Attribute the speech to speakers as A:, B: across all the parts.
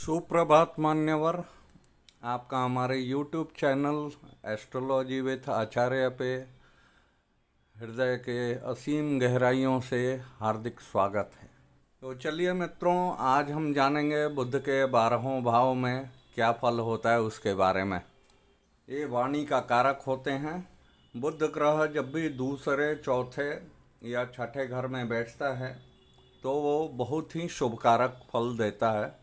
A: सुप्रभात मान्यवर। आपका हमारे YouTube चैनल एस्ट्रोलॉजी विथ आचार्य पे हृदय के असीम गहराइयों से हार्दिक स्वागत है। तो चलिए मित्रों, आज हम जानेंगे बुध के 12वें भाव में क्या फल होता है उसके बारे में। ये वाणी का कारक होते हैं। बुध ग्रह जब भी दूसरे, चौथे या छठे घर में बैठता है तो वो बहुत ही शुभकारक फल देता है।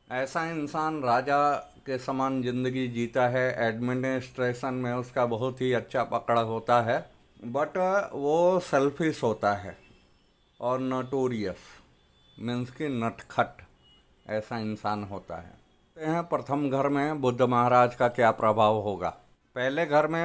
A: ऐसा इंसान राजा के समान ज़िंदगी जीता है। एडमिनिस्ट्रेशन में उसका बहुत ही अच्छा पकड़ होता है, बट वो सेल्फिश होता है और नटोरियस मीन्स कि नटखट ऐसा इंसान होता है। कहते हैं प्रथम घर में बुध महाराज का क्या प्रभाव होगा। पहले घर में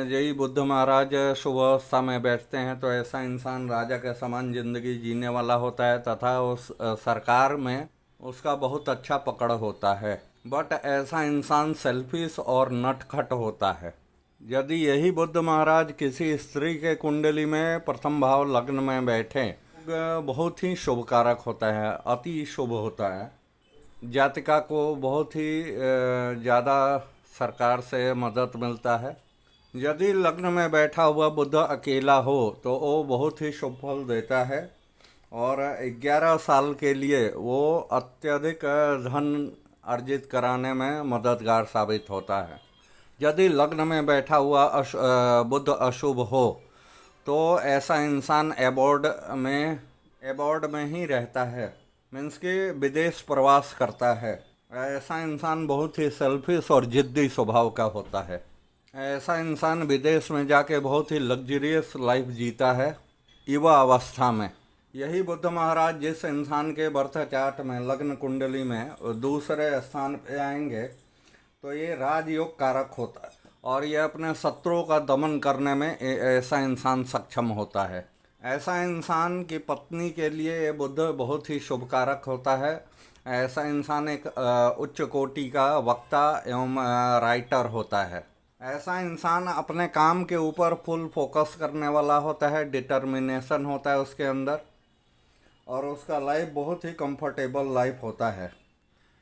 A: यही बुध महाराज शुभ अवस्था में बैठते हैं तो ऐसा इंसान राजा के समान ज़िंदगी जीने वाला होता है तथा उस सरकार में उसका बहुत अच्छा पकड़ होता है। बट ऐसा इंसान सेल्फिश और नटखट होता है। यदि यही बुध महाराज किसी स्त्री के कुंडली में प्रथम भाव लग्न में बैठे, बहुत ही शुभकारक होता है, अति शुभ होता है। जातिका को बहुत ही ज़्यादा सरकार से मदद मिलता है। यदि लग्न में बैठा हुआ बुध अकेला हो तो वो बहुत ही शुभ फल देता है और 11 साल के लिए वो अत्यधिक धन अर्जित कराने में मददगार साबित होता है। यदि लग्न में बैठा हुआ बुध अशुभ हो तो ऐसा इंसान एबॉर्ड में ही रहता है, मीन्स कि विदेश प्रवास करता है। ऐसा इंसान बहुत ही सेल्फिश और जिद्दी स्वभाव का होता है। ऐसा इंसान विदेश में जाके बहुत ही लग्जरियस लाइफ जीता है युवा अवस्था में। यही बुध महाराज जिस इंसान के बर्थ चार्ट में लग्न कुंडली में दूसरे स्थान पे आएंगे तो ये राजयोग कारक होता है और ये अपने शत्रुओं का दमन करने में ऐसा इंसान सक्षम होता है। ऐसा इंसान की पत्नी के लिए ये बुध बहुत ही शुभ कारक होता है। ऐसा इंसान एक उच्च कोटि का वक्ता एवं राइटर होता है। ऐसा इंसान अपने काम के ऊपर फुल फोकस करने वाला होता है, डिटर्मिनेशन होता है उसके अंदर और उसका लाइफ बहुत ही कंफर्टेबल लाइफ होता है।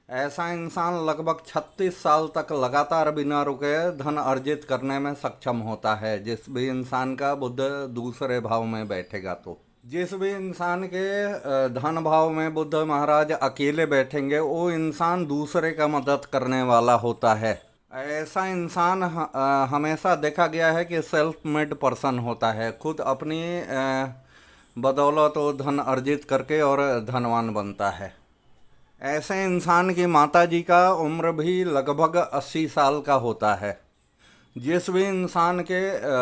A: ऐसा इंसान लगभग 36 साल तक लगातार बिना रुके धन अर्जित करने में सक्षम होता है। जिस भी इंसान का बुध दूसरे भाव में बैठेगा तो जिस भी इंसान के धन भाव में बुध महाराज अकेले बैठेंगे वो इंसान दूसरे का मदद करने वाला होता है। ऐसा इंसान हमेशा देखा गया है कि सेल्फ मेड पर्सन होता है। खुद अपनी बदौलत वो धन अर्जित करके और धनवान बनता है। ऐसे इंसान की माताजी का उम्र भी लगभग 80 साल का होता है। जिस भी इंसान के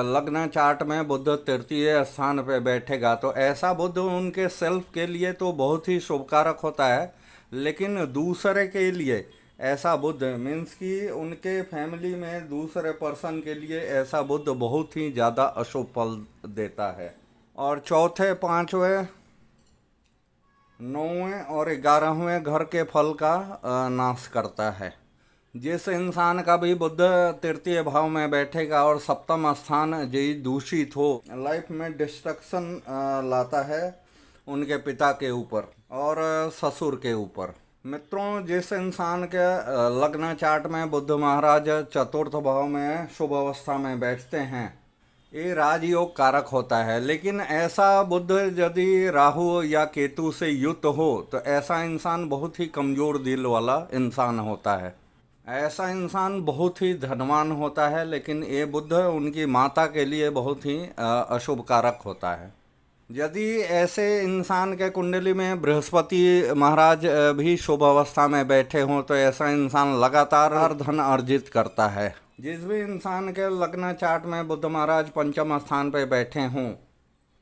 A: लग्न चार्ट में बुध तृतीय स्थान पे बैठेगा तो ऐसा बुध उनके सेल्फ के लिए तो बहुत ही शुभकारक होता है, लेकिन दूसरे के लिए ऐसा बुध मीन्स कि उनके फैमिली में दूसरे पर्सन के लिए ऐसा बुध बहुत ही ज़्यादा अशुभ फल देता है और चौथे, पाँचवें, 9वें और 11वें घर के फल का नाश करता है। जिस इंसान का भी बुध तृतीय भाव में बैठेगा और सप्तम स्थान यदि दूषित हो, लाइफ में डिस्ट्रक्शन लाता है उनके पिता के ऊपर और ससुर के ऊपर। मित्रों, जिस इंसान के लग्न चार्ट में बुध महाराज चतुर्थ भाव में शुभ अवस्था में बैठते हैं ये राजयोग कारक होता है। लेकिन ऐसा बुध यदि राहु या केतु से युक्त हो तो ऐसा इंसान बहुत ही कमज़ोर दिल वाला इंसान होता है। ऐसा इंसान बहुत ही धनवान होता है, लेकिन ये बुध उनकी माता के लिए बहुत ही अशुभ कारक होता है। यदि ऐसे इंसान के कुंडली में बृहस्पति महाराज भी शुभ अवस्था में बैठे हों तो ऐसा इंसान लगातार धन अर्जित करता है। जिस भी इंसान के लग्न चार्ट में बुध महाराज पंचम स्थान पर बैठे हों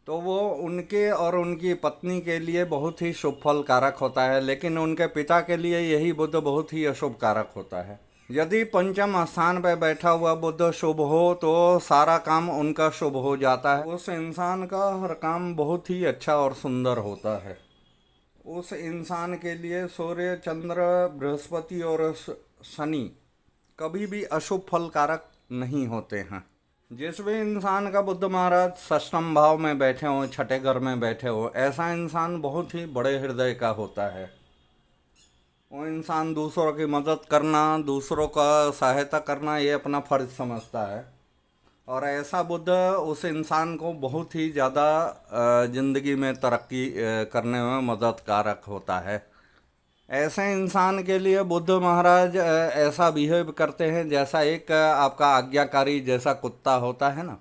A: तो वो उनके और उनकी पत्नी के लिए बहुत ही शुभ फल कारक होता है, लेकिन उनके पिता के लिए यही बुध बहुत ही अशुभ कारक होता है। यदि पंचम स्थान पर बैठा हुआ बुध शुभ हो तो सारा काम उनका शुभ हो जाता है। उस इंसान का हर काम बहुत ही अच्छा और सुंदर होता है। उस इंसान के लिए सूर्य, चंद्र, बृहस्पति और शनि कभी भी अशुभ फल कारक नहीं होते हैं। जिस भी इंसान का बुध महाराज षष्ठम भाव में बैठे हो, छठे घर में बैठे हो, ऐसा इंसान बहुत ही बड़े हृदय का होता है। वो इंसान दूसरों की मदद करना, दूसरों का सहायता करना ये अपना फर्ज समझता है। और ऐसा बुद्ध उस इंसान को बहुत ही ज़्यादा ज़िंदगी में तरक्की करने में मददगारक होता है। ऐसे इंसान के लिए बुद्ध महाराज ऐसा बिहेव करते हैं जैसा एक आपका आज्ञाकारी जैसा कुत्ता होता है ना,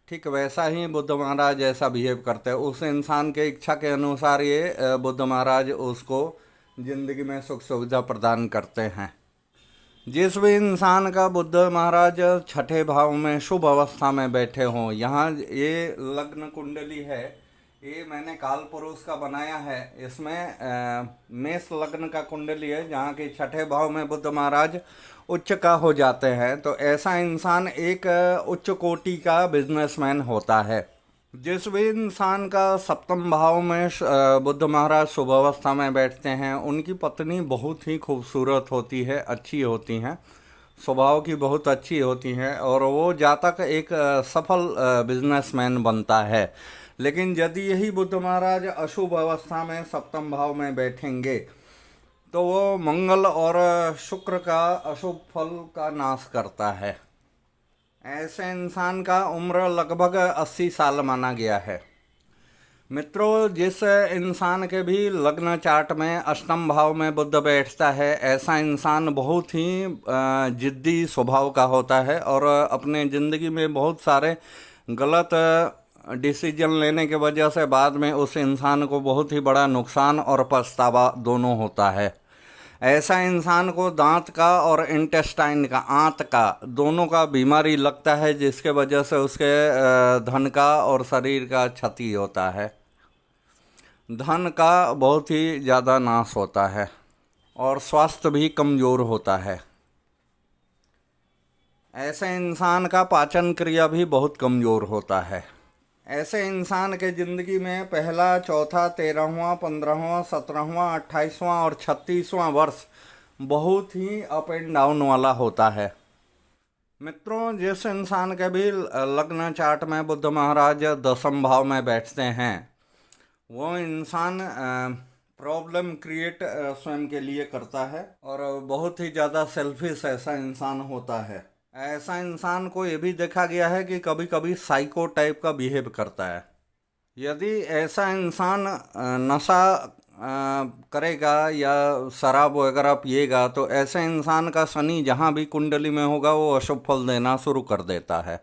A: ठीक वैसा ही बुद्ध महाराज ऐसा बिहेव करते हैं। उस इंसान के इच्छा के अनुसार ये बुद्ध महाराज उसको ज़िंदगी में सुख सुविधा प्रदान करते हैं। जिस भी इंसान का बुद्ध महाराज छठे भाव में शुभ अवस्था में बैठे हों, यहाँ ये लग्न कुंडली है, ये मैंने काल पुरुष का बनाया है। इसमें मेष लग्न का कुंडली है जहाँ के छठे भाव में बुद्ध महाराज उच्च का हो जाते हैं। तो ऐसा इंसान एक उच्च कोटि का बिजनेसमैन होता है। जिस भी इंसान का सप्तम भाव में बुद्ध महाराज शुभ अवस्था में बैठते हैं, उनकी पत्नी बहुत ही खूबसूरत होती है, अच्छी होती हैं, स्वभाव की बहुत अच्छी होती हैं और वो जातक एक सफल बिजनेसमैन बनता है। लेकिन यदि यही बुद्ध महाराज अशुभ अवस्था में सप्तम भाव में बैठेंगे तो वो मंगल और शुक्र का अशुभ फल का नाश करता है। ऐसे इंसान का उम्र लगभग 80 साल माना गया है। मित्रों, जिस इंसान के भी लग्न चार्ट में अष्टम भाव में बुद्ध बैठता है, ऐसा इंसान बहुत ही जिद्दी स्वभाव का होता है और अपने ज़िंदगी में बहुत सारे गलत डिसीजन लेने के वजह से बाद में उस इंसान को बहुत ही बड़ा नुकसान और पछतावा दोनों होता है। ऐसा इंसान को दांत का और इंटेस्टाइन का, आंत का, दोनों का बीमारी लगता है, जिसके वजह से उसके धन का और शरीर का क्षति होता है। धन का बहुत ही ज़्यादा नाश होता है और स्वास्थ्य भी कमज़ोर होता है। ऐसे इंसान का पाचन क्रिया भी बहुत कमज़ोर होता है। ऐसे इंसान के ज़िंदगी में पहला, चौथा, 13वां, 15वां, 17वां, 28वां और 36वां वर्ष बहुत ही अप एंड डाउन वाला होता है। मित्रों, जिस इंसान के भी लग्न चार्ट में बुद्ध महाराज दसम भाव में बैठते हैं, वो इंसान प्रॉब्लम क्रिएट स्वयं के लिए करता है और बहुत ही ज़्यादा सेल्फिश ऐसा इंसान होता है। ऐसा इंसान को ये भी देखा गया है कि कभी कभी साइको टाइप का बिहेव करता है। यदि ऐसा इंसान नशा करेगा या शराब वगैरह पिएगा तो ऐसे इंसान का शनि जहाँ भी कुंडली में होगा वो अशुभ फल देना शुरू कर देता है।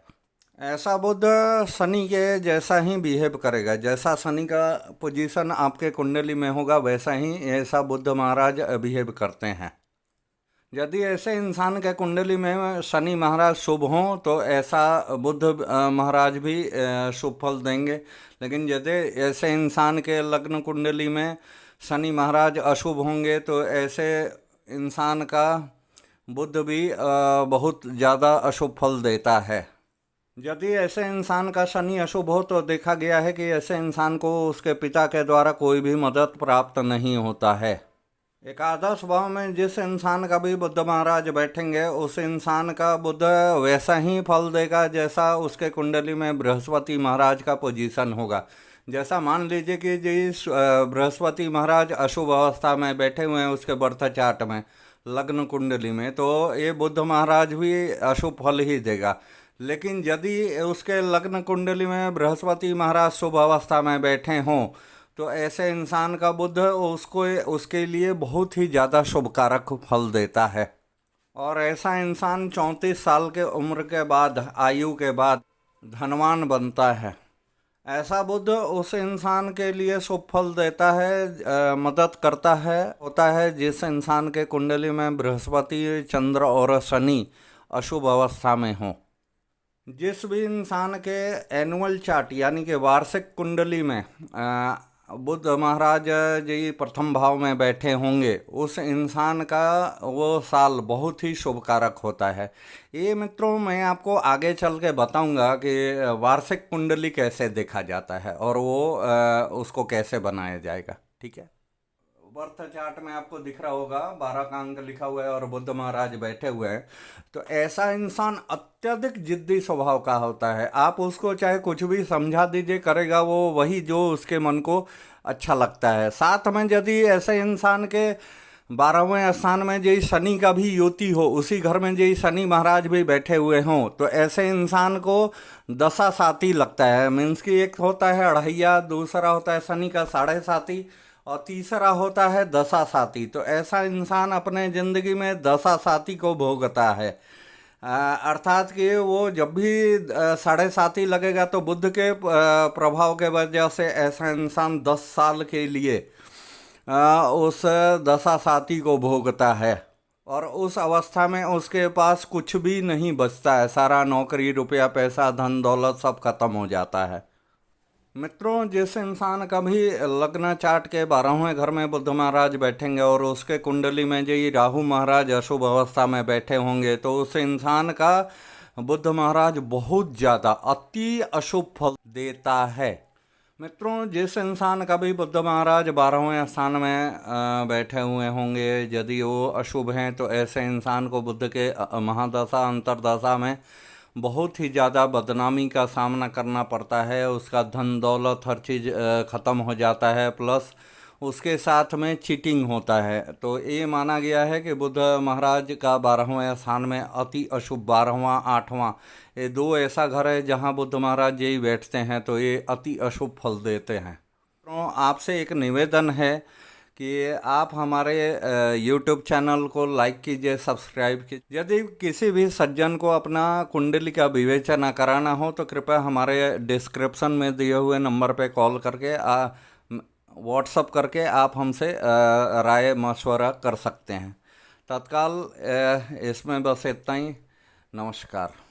A: ऐसा बुद्ध शनि के जैसा ही बिहेव करेगा। जैसा शनि का पोजीशन आपके कुंडली में होगा वैसा ही ऐसा बुद्ध महाराज बिहेव करते हैं। यदि ऐसे इंसान के कुंडली में शनि महाराज शुभ हों तो ऐसा बुद्ध महाराज भी शुभ फल देंगे। लेकिन यदि ऐसे इंसान के लग्न कुंडली में शनि महाराज अशुभ होंगे तो ऐसे इंसान का बुद्ध भी बहुत ज़्यादा अशुभ फल देता है। यदि ऐसे इंसान का शनि अशुभ हो तो देखा गया है कि ऐसे इंसान को उसके पिता के द्वारा कोई भी मदद प्राप्त नहीं होता है। एकादश भाव में जिस इंसान का भी बुद्ध महाराज बैठेंगे उस इंसान का बुद्ध वैसा ही फल देगा जैसा उसके कुंडली में बृहस्पति महाराज का पोजीशन होगा। जैसा मान लीजिए कि जिस बृहस्पति महाराज अशुभ अवस्था में बैठे हुए हैं उसके बर्थ चार्ट में लग्न कुंडली में, तो ये बुद्ध महाराज भी अशुभ फल ही देगा। लेकिन यदि उसके लग्न कुंडली में बृहस्पति महाराज शुभ अवस्था में बैठे हों तो ऐसे इंसान का बुद्ध उसके लिए बहुत ही ज़्यादा शुभकारक फल देता है और ऐसा इंसान 34 साल के उम्र के बाद, आयु के बाद धनवान बनता है। ऐसा बुद्ध उस इंसान के लिए शुभ फल देता है, मदद करता है, होता है जिस इंसान के कुंडली में बृहस्पति, चंद्र और शनि अशुभ अवस्था में हों। जिस भी इंसान के एनुअल चार्ट यानी कि वार्षिक कुंडली में बुद्ध महाराज जी प्रथम भाव में बैठे होंगे उस इंसान का वो साल बहुत ही शुभकारक होता है। ये मित्रों मैं आपको आगे चल के बताऊंगा कि वार्षिक कुंडली कैसे देखा जाता है और वो उसको कैसे बनाया जाएगा। ठीक है, बर्थ चार्ट में आपको दिख रहा होगा 12 का अंक लिखा हुआ है और बुद्ध महाराज बैठे हुए हैं। तो ऐसा इंसान अत्यधिक जिद्दी स्वभाव का होता है। आप उसको चाहे कुछ भी समझा दीजिए, करेगा वो वही जो उसके मन को अच्छा लगता है। साथ में यदि ऐसे इंसान के 12वें स्थान में जय शनि का भी युति हो, उसी घर में जय शनि महाराज भी बैठे हुए हों, तो ऐसे इंसान को दशा साती लगता है। मीन्स कि एक होता है अढ़ैया, दूसरा होता है शनि का साढ़े साती, और तीसरा होता है दशा साती। तो ऐसा इंसान अपने जिंदगी में दशा साती को भोगता है। अर्थात कि वो जब भी साढ़े साती लगेगा तो बुध के प्रभाव के वजह से ऐसा इंसान 10 साल के लिए उस दशा साती को भोगता है, और उस अवस्था में उसके पास कुछ भी नहीं बचता है। सारा नौकरी, रुपया, पैसा, धन दौलत सब खत्म हो जाता है। मित्रों, जिस इंसान का भी लग्न चार्ट के 12वें घर में बुध महाराज बैठेंगे और उसके कुंडली में जो ये राहु महाराज अशुभ अवस्था में बैठे होंगे, तो उस इंसान का बुध महाराज बहुत ज़्यादा अति अशुभ फल देता है। मित्रों, जिस इंसान का भी बुध महाराज 12वें स्थान में बैठे हुए होंगे, यदि वो अशुभ हैं, तो ऐसे इंसान को बुध के महादशा अंतरदशा में बहुत ही ज़्यादा बदनामी का सामना करना पड़ता है। उसका धन दौलत हर चीज़ ख़त्म हो जाता है, प्लस उसके साथ में चीटिंग होता है। तो ये माना गया है कि बुध महाराज का 12वें स्थान में अति अशुभ 12वां 8वां, ये दो ऐसा घर है जहाँ बुध महाराज यही बैठते हैं, तो ये अति अशुभ फल देते हैं। तो आपसे एक निवेदन है कि आप हमारे YouTube चैनल को लाइक कीजिए, सब्सक्राइब कीजिए। यदि किसी भी सज्जन को अपना कुंडली का विवेचना कराना हो तो कृपया हमारे डिस्क्रिप्शन में दिए हुए नंबर पे कॉल करके व्हाट्सअप करके आप हमसे राय मशवरा कर सकते हैं। तत्काल इसमें बस इतना ही। नमस्कार।